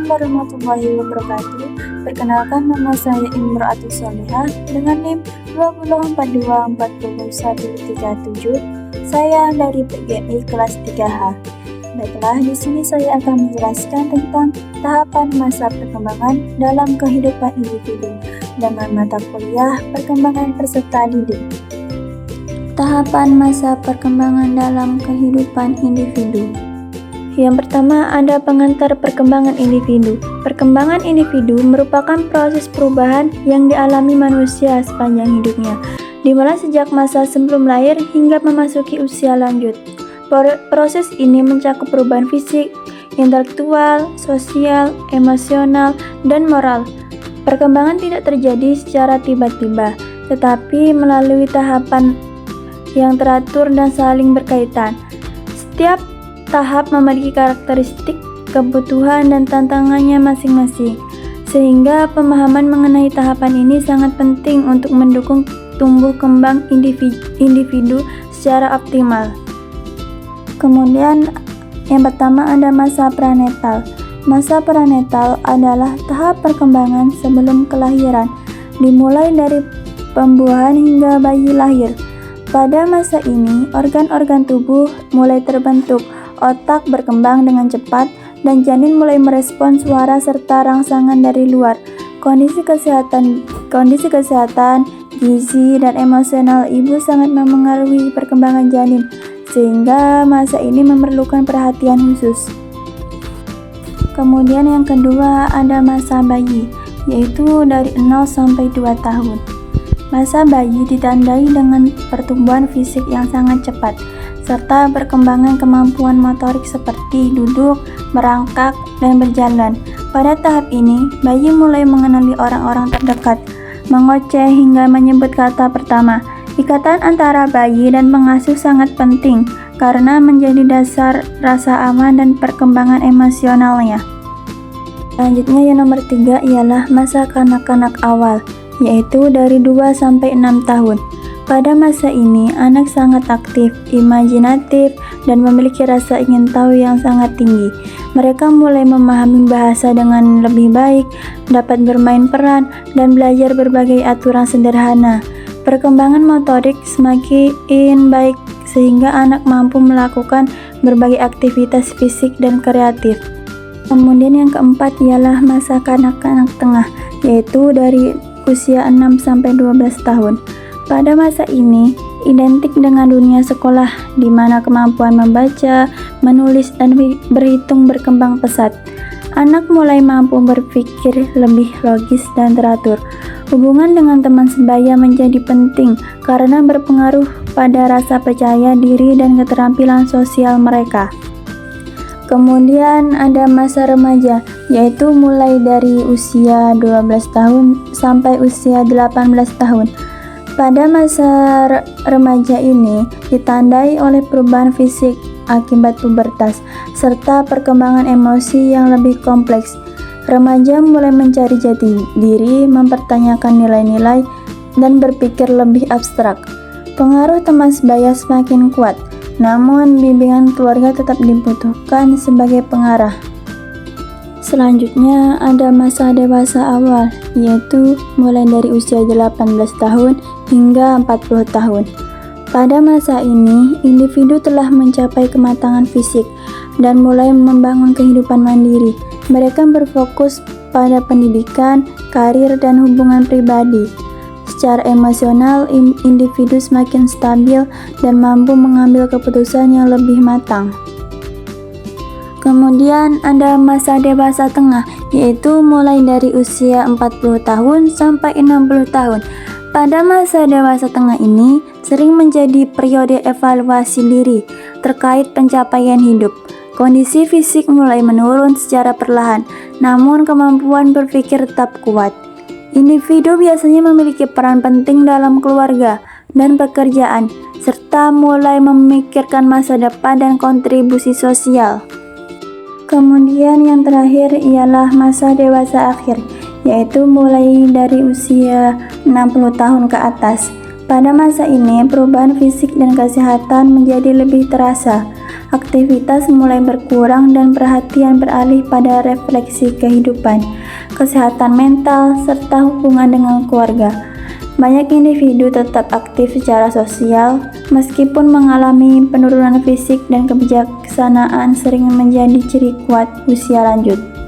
warahmatullahi wabarakatuh. Perkenalkan, nama saya Imro'atus Solihah dengan NIM 20424137. Saya dari PGMI kelas 3H. Baiklah, di sini saya akan menjelaskan tentang tahapan masa perkembangan dalam kehidupan individu dengan mata kuliah Perkembangan Peserta Didik. Tahapan masa perkembangan dalam kehidupan individu. Yang pertama, ada pengantar perkembangan individu. Perkembangan individu merupakan proses perubahan yang dialami manusia sepanjang hidupnya, dimulai sejak masa sebelum lahir hingga memasuki usia lanjut. Proses ini mencakup perubahan fisik, intelektual, sosial, emosional, dan moral. Perkembangan tidak terjadi secara tiba-tiba, tetapi melalui tahapan yang teratur dan saling berkaitan. Setiap tahap memiliki karakteristik, kebutuhan, dan tantangannya masing-masing, sehingga pemahaman mengenai tahapan ini sangat penting untuk mendukung tumbuh kembang individu secara optimal. Kemudian yang pertama ada masa pranetal. Masa pranetal adalah tahap perkembangan sebelum kelahiran, dimulai dari pembuahan hingga bayi lahir. Pada masa ini, organ-organ tubuh mulai terbentuk, otak berkembang dengan cepat, dan janin mulai merespon suara serta rangsangan dari luar. Kondisi kesehatan, gizi, dan emosional ibu sangat memengaruhi perkembangan janin, sehingga masa ini memerlukan perhatian khusus. Kemudian yang kedua ada masa bayi, yaitu dari 0 sampai 2 tahun. Masa bayi ditandai dengan pertumbuhan fisik yang sangat cepat, serta perkembangan kemampuan motorik seperti duduk, merangkak, dan berjalan. Pada tahap ini, bayi mulai mengenali orang-orang terdekat, mengoceh hingga menyebut kata pertama. Ikatan antara bayi dan pengasuh sangat penting karena menjadi dasar rasa aman dan perkembangan emosionalnya. Selanjutnya yang nomor 3 ialah masa kanak-kanak awal, yaitu dari 2 sampai 6 tahun. Pada masa ini, anak sangat aktif, imajinatif, dan memiliki rasa ingin tahu yang sangat tinggi. Mereka mulai memahami bahasa dengan lebih baik, dapat bermain peran, dan belajar berbagai aturan sederhana. Perkembangan motorik semakin baik sehingga anak mampu melakukan berbagai aktivitas fisik dan kreatif. Kemudian yang keempat ialah masa kanak-kanak tengah, yaitu dari usia 6 sampai 12 tahun. Pada masa ini, identik dengan dunia sekolah, di mana kemampuan membaca, menulis, dan berhitung berkembang pesat. Anak mulai mampu berpikir lebih logis dan teratur. Hubungan dengan teman sebaya menjadi penting karena berpengaruh pada rasa percaya diri dan keterampilan sosial mereka. Kemudian ada masa remaja, yaitu mulai dari usia 12 tahun sampai usia 18 tahun. Pada masa remaja ini ditandai oleh perubahan fisik akibat pubertas, serta perkembangan emosi yang lebih kompleks. Remaja mulai mencari jati diri, mempertanyakan nilai-nilai, dan berpikir lebih abstrak. Pengaruh teman sebaya semakin kuat, namun bimbingan keluarga tetap dibutuhkan sebagai pengarah. Selanjutnya ada masa dewasa awal, yaitu mulai dari usia 18 tahun hingga 40 tahun. Pada masa ini, individu telah mencapai kematangan fisik dan mulai membangun kehidupan mandiri. Mereka berfokus pada pendidikan, karir, dan hubungan pribadi. Secara emosional, individu semakin stabil dan mampu mengambil keputusan yang lebih matang. Kemudian ada masa dewasa tengah, yaitu mulai dari usia 40 tahun sampai 60 tahun. Pada masa dewasa tengah ini sering menjadi periode evaluasi diri terkait pencapaian hidup. Kondisi fisik mulai menurun secara perlahan, namun kemampuan berpikir tetap kuat. Individu biasanya memiliki peran penting dalam keluarga dan pekerjaan, serta mulai memikirkan masa depan dan kontribusi sosial. Kemudian yang terakhir ialah masa dewasa akhir, yaitu mulai dari usia 60 tahun ke atas. Pada masa ini, perubahan fisik dan kesehatan menjadi lebih terasa. aktivitas mulai berkurang dan perhatian beralih pada refleksi kehidupan, kesehatan mental, serta hubungan dengan keluarga. Banyak individu tetap aktif secara sosial, meskipun mengalami penurunan fisik dan kebijaksanaan sering menjadi ciri kuat usia lanjut.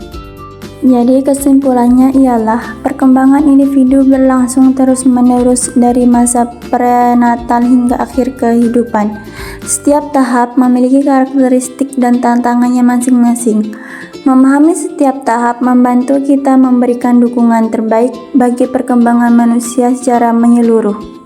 Jadi kesimpulannya ialah perkembangan individu berlangsung terus-menerus dari masa prenatal hingga akhir kehidupan. Setiap tahap memiliki karakteristik dan tantangannya masing-masing. Memahami setiap tahap membantu kita memberikan dukungan terbaik bagi perkembangan manusia secara menyeluruh.